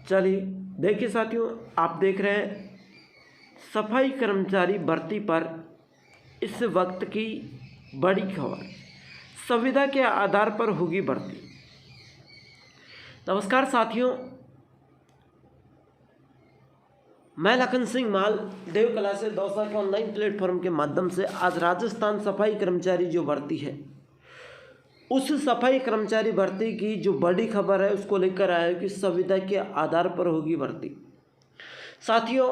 चलिए देखिए साथियों, आप देख रहे हैं सफाई कर्मचारी भर्ती पर इस वक्त की बड़ी खबर। संविदा के आधार पर होगी भर्ती। नमस्कार साथियों, मैं लखन सिंह माल देव कला से दौसा के ऑनलाइन प्लेटफॉर्म के माध्यम से आज राजस्थान सफाई कर्मचारी जो भर्ती है उस सफाई कर्मचारी भर्ती की जो बड़ी खबर है उसको लेकर आया कि संविदा के आधार पर होगी भर्ती। साथियों,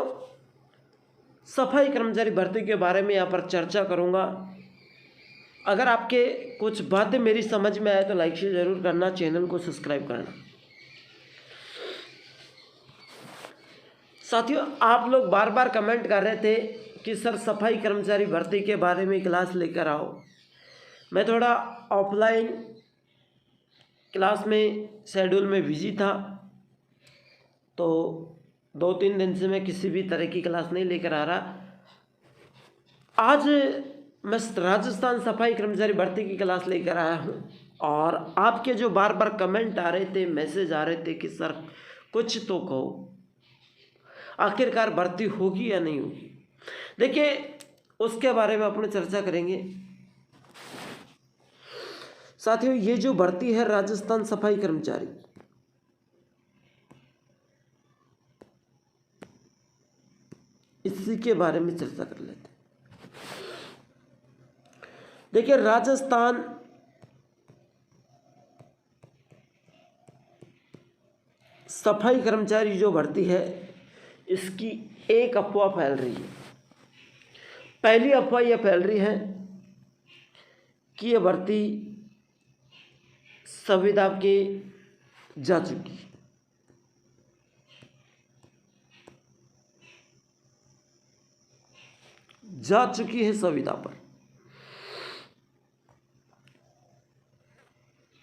सफाई कर्मचारी भर्ती के बारे में यहाँ पर चर्चा करूँगा। अगर आपके कुछ बातें मेरी समझ में आए तो लाइक शेयर जरूर करना, चैनल को सब्सक्राइब करना। साथियों, आप लोग बार बार कमेंट कर रहे थे कि सर सफाई कर्मचारी भर्ती के बारे में क्लास लेकर आओ। मैं थोड़ा ऑफलाइन क्लास में शेड्यूल में बिजी था, तो 2-3 दिन से मैं किसी भी तरह की क्लास नहीं लेकर आ रहा। आज मैं राजस्थान सफाई कर्मचारी भर्ती की क्लास लेकर आया हूँ और आपके जो बार बार कमेंट आ रहे थे, मैसेज आ रहे थे कि सर कुछ तो कहो, आखिरकार भर्ती होगी या नहीं होगी। देखिए, उसके बारे में अपन चर्चा करेंगे। साथियों, ये जो भर्ती है राजस्थान सफाई कर्मचारी, इसी के बारे में चर्चा कर लेते हैं। देखिए, राजस्थान सफाई कर्मचारी जो भर्ती है इसकी एक अफवाह फैल रही है। पहली अफवाह यह फैल रही है कि यह भर्ती संविदा के जा चुकी है संविदा पर,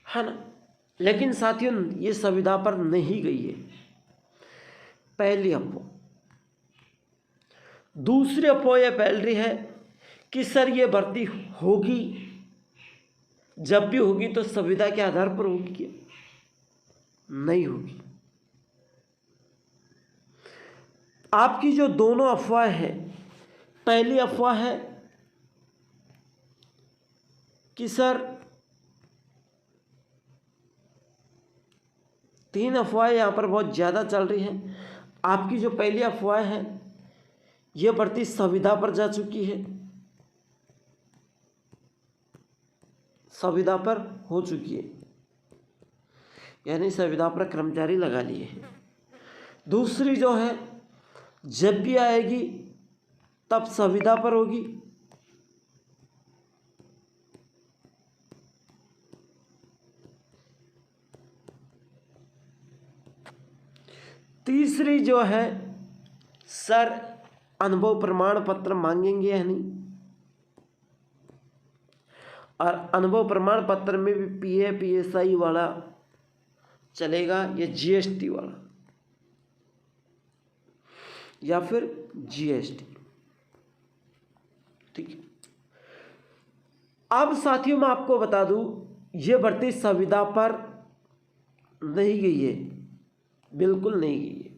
है ना। लेकिन साथियों, ये संविदा पर नहीं गई है, पहली अफवाह। दूसरी अफवाह यह फैल रही है कि सर ये भर्ती होगी, जब भी होगी तो संविदा के आधार पर होगी क्या? नहीं होगी। आपकी जो दोनों अफवाह है, पहली अफवाह है कि सर 3 अफवाहें यहाँ पर बहुत ज़्यादा चल रही हैं। आपकी जो पहली अफवाह है यह भर्ती संविदा पर जा चुकी है, संविदा पर हो चुकी है, यानी संविदा पर कर्मचारी लगा लिए हैं। दूसरी जो है, जब भी आएगी तब संविदा पर होगी। तीसरी जो है, सर अनुभव प्रमाण पत्र मांगेंगे या नहीं, और अनुभव प्रमाण पत्र में भी पीए पीएसआई वाला चलेगा या जीएसटी वाला या फिर जीएसटी। ठीक है। अब साथियों, मैं आपको बता दूं, ये भर्ती संविदा पर नहीं गई है, बिल्कुल नहीं गई है।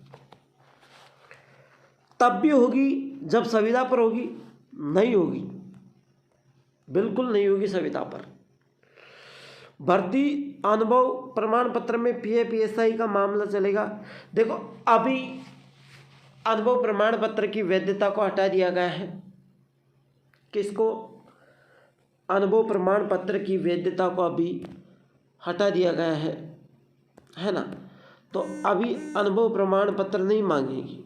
तब भी होगी जब संविदा पर होगी, नहीं होगी, बिल्कुल नहीं होगी संविदा पर। भर्ती अनुभव प्रमाण पत्र में पीए पीएसआई का मामला चलेगा। देखो, अभी अनुभव प्रमाण पत्र की वैधता को हटा दिया गया है। किसको? अनुभव प्रमाण पत्र की वैधता को अभी हटा दिया गया है ना। तो अभी अनुभव प्रमाण पत्र नहीं मांगेगी।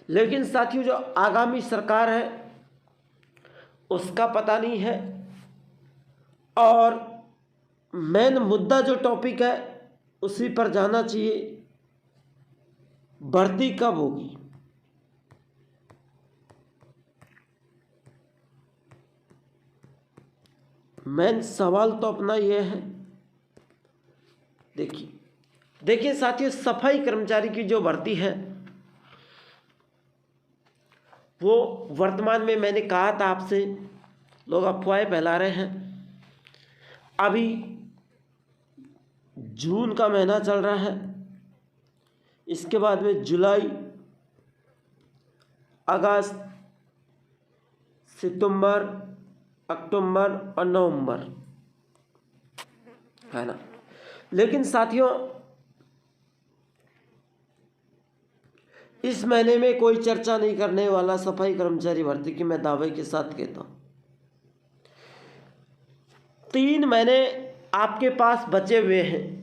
लेकिन साथियों, जो आगामी सरकार है उसका पता नहीं है, और मेन मुद्दा जो टॉपिक है उसी पर जाना चाहिए। भर्ती कब होगी? मेन सवाल तो अपना यह है। देखिए साथियों, सफाई कर्मचारी की जो भर्ती है वो वर्तमान में, मैंने कहा था आपसे लोग अफवाहें फैला रहे हैं। अभी जून का महीना चल रहा है, इसके बाद में जुलाई, अगस्त, सितंबर, अक्टूबर और नवंबर है ना। लेकिन साथियों, इस महीने में कोई चर्चा नहीं करने वाला सफाई कर्मचारी भर्ती की, मैं दावे के साथ कहता हूं। 3 महीने आपके पास बचे हुए हैं,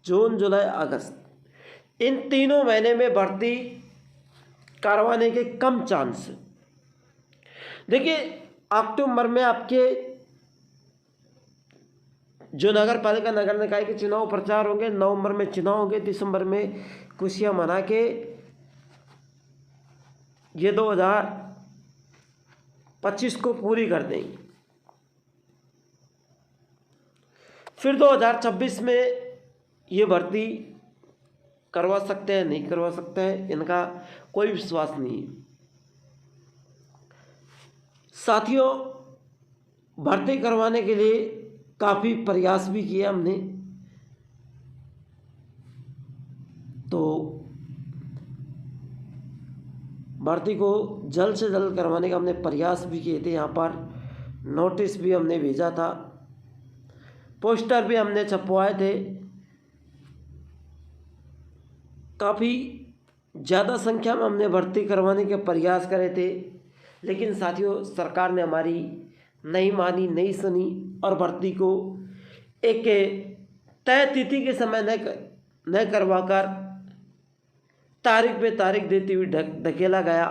जून, जुलाई, अगस्त। इन तीनों महीने में भर्ती करवाने के कम चांस है। देखिए, अक्टूबर में आपके जो नगर पालिका, नगर निकाय के चुनाव प्रचार होंगे, नवंबर में चुनाव होंगे, दिसंबर में खुशियां मना के ये 2025 को पूरी कर देंगे। फिर 2026 में ये भर्ती करवा सकते हैं, नहीं करवा सकते हैं, इनका कोई विश्वास नहीं है। साथियों, भर्ती करवाने के लिए काफ़ी प्रयास भी किया हमने, तो भर्ती को जल्द से जल्द करवाने का हमने प्रयास भी किए थे। यहाँ पर नोटिस भी हमने भेजा था, पोस्टर भी हमने छपवाए थे, काफ़ी ज़्यादा संख्या में हमने भर्ती करवाने के प्रयास करे थे। लेकिन साथियों, सरकार ने हमारी नहीं मानी, नहीं सुनी और भर्ती को एक तय तिथि के समय न करवाकर तारीख पे तारीख देते हुए धकेला गया।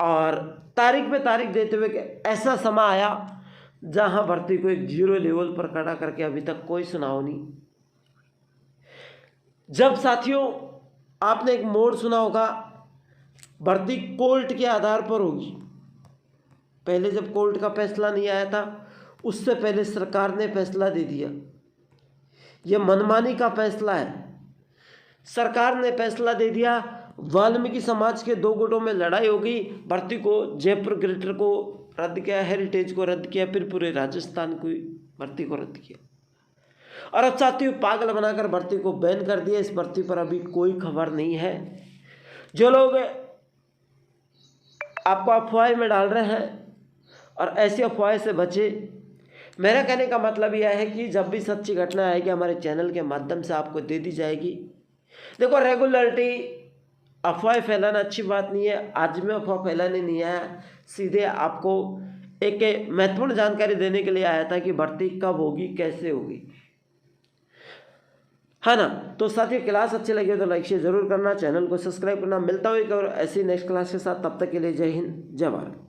और तारीख पे तारीख देते हुए ऐसा समय आया जहां भर्ती को एक 0 लेवल पर खड़ा करके अभी तक कोई सुनाव नहीं। जब साथियों, आपने एक मोड़ सुना होगा, भर्ती कोर्ट के आधार पर होगी। पहले जब कोर्ट का फैसला नहीं आया था, उससे पहले सरकार ने फैसला दे दिया। यह मनमानी का फैसला है। सरकार ने फैसला दे दिया, वाल्मीकि समाज के 2 गुटों में लड़ाई होगी, भर्ती को जयपुर ग्रेटर को रद्द किया, हेरिटेज को रद्द किया, फिर पूरे राजस्थान की भर्ती को रद्द किया। और अब साथियों, पागल बनाकर भर्ती को बैन कर दिया। इस भर्ती पर अभी कोई खबर नहीं है। जो लोग आपको अफवाह में डाल रहे हैं, और ऐसी अफवाह से बचे। मेरा कहने का मतलब यह है कि जब भी सच्ची घटना आएगी, हमारे चैनल के माध्यम से आपको दे दी जाएगी। देखो, रेगुलरिटी, अफवाह फैलाना अच्छी बात नहीं है। आज में अफवाह फैलाने नहीं आया, सीधे आपको एक महत्वपूर्ण जानकारी देने के लिए आया था कि भर्ती कब होगी, कैसे होगी, है ना। तो साथियों, क्लास अच्छी लगी तो लाइक शेयर जरूर करना, चैनल को सब्सक्राइब करना। मिलता हूँ एक और ऐसी नेक्स्ट क्लास के साथ, तब तक के लिए जय हिंद, जय भारत।